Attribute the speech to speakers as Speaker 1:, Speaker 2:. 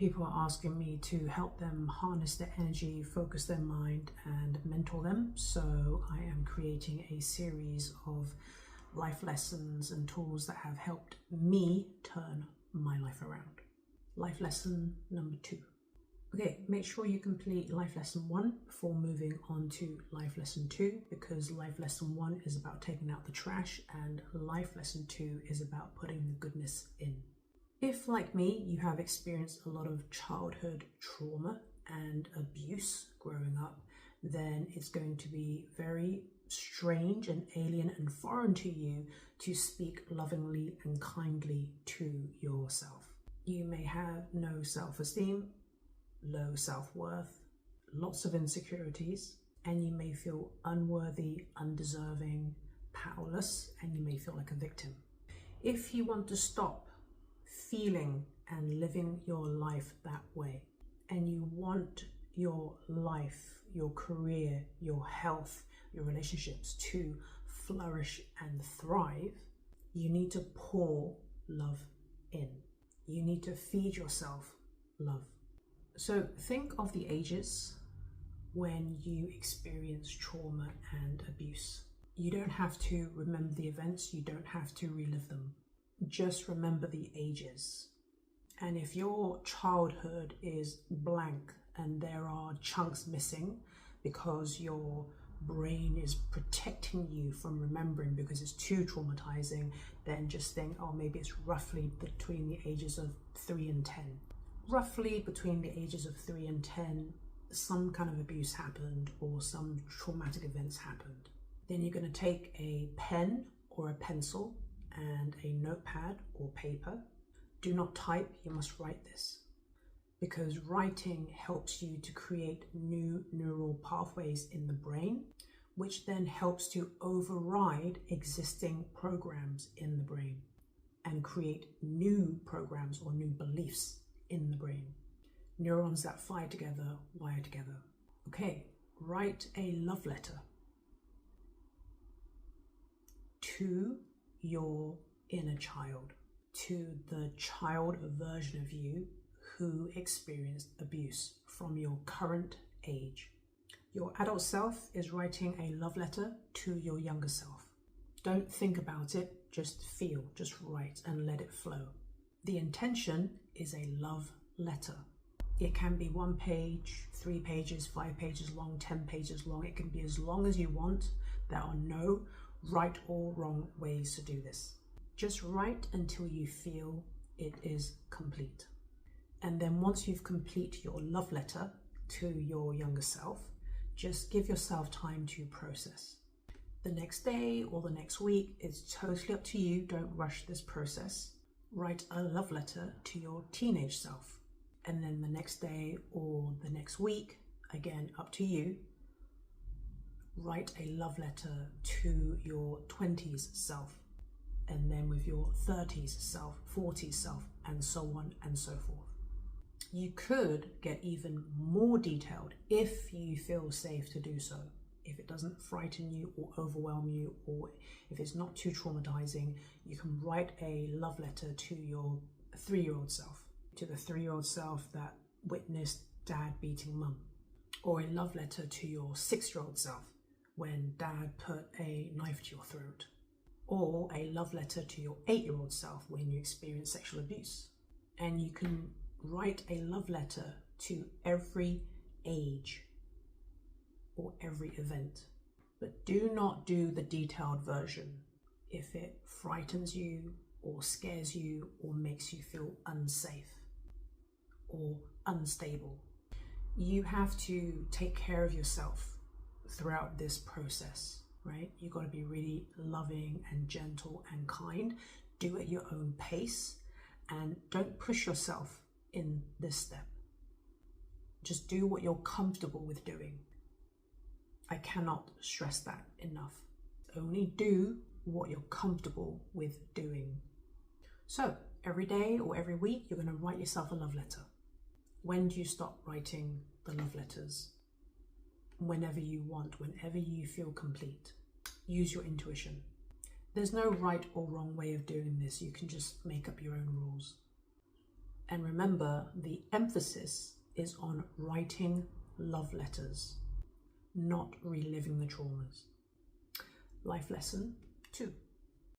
Speaker 1: People are asking me to help them harness their energy, focus their mind, and mentor them. So I am creating a series of life lessons and tools that have helped me turn my life around. Life lesson number 2. Okay, make sure you complete life lesson 1 before moving on to life lesson 2, because life lesson 1 is about taking out the trash and life lesson 2 is about putting the goodness in. If, like me, you have experienced a lot of childhood trauma and abuse growing up, then it's going to be very strange and alien and foreign to you to speak lovingly and kindly to yourself. You may have no self-esteem, low self-worth, lots of insecurities, and you may feel unworthy, undeserving, powerless, and you may feel like a victim. If you want to stop feeling and living your life that way, and you want your life, your career, your health, your relationships to flourish and thrive, you need to pour love in. You need to feed yourself love. So think of the ages when you experience trauma and abuse. You don't have to remember the events, you don't have to relive them. Just remember the ages. And if your childhood is blank and there are chunks missing because your brain is protecting you from remembering because it's too traumatizing, then just think, oh, maybe it's roughly between the ages of 3 and 10. Roughly between the ages of 3 and 10, some kind of abuse happened or some traumatic events happened. Then you're going to take a pen or a pencil and a notepad or paper. Do not type, you must write this, because writing helps you to create new neural pathways in the brain, which then helps to override existing programs in the brain and create new programs or new beliefs in the brain. Neurons that fire together, wire together. Okay, write a love letter to your inner child, to the child version of you who experienced abuse from your current age. Your adult self is writing a love letter to your younger self. Don't think about it, just feel, just write and let it flow. The intention is a love letter. It can be 1 page, 3 pages, 5 pages long, 10 pages long. It can be as long as you want. There are no right or wrong ways to do this. Just write until you feel it is complete. And then once you've completed your love letter to your younger self, just give yourself time to process. The next day or the next week, it's totally up to you. Don't rush this process. Write a love letter to your teenage self. And then the next day or the next week, again, up to you, write a love letter to your 20s self. And then with your 30s self, 40s self, and so on and so forth. You could get even more detailed if you feel safe to do so. If it doesn't frighten you or overwhelm you, or if it's not too traumatizing, you can write a love letter to your 3-year-old self, to the 3-year-old self that witnessed dad beating mum, or a love letter to your 6-year-old self when dad put a knife to your throat, or a love letter to your 8-year-old self when you experience sexual abuse. And you can write a love letter to every age or every event, but do not do the detailed version if it frightens you or scares you or makes you feel unsafe or unstable. You have to take care of yourself throughout this process, right? You've got to be really loving and gentle and kind. Do it at your own pace and don't push yourself in this step. Just do what you're comfortable with doing. I cannot stress that enough. Only do what you're comfortable with doing. So every day or every week, you're going to write yourself a love letter. When do you stop writing the love letters? Whenever you want, whenever you feel complete. Use your intuition. There's no right or wrong way of doing this. You can just make up your own rules. And remember, the emphasis is on writing love letters, not reliving the traumas. Life lesson 2.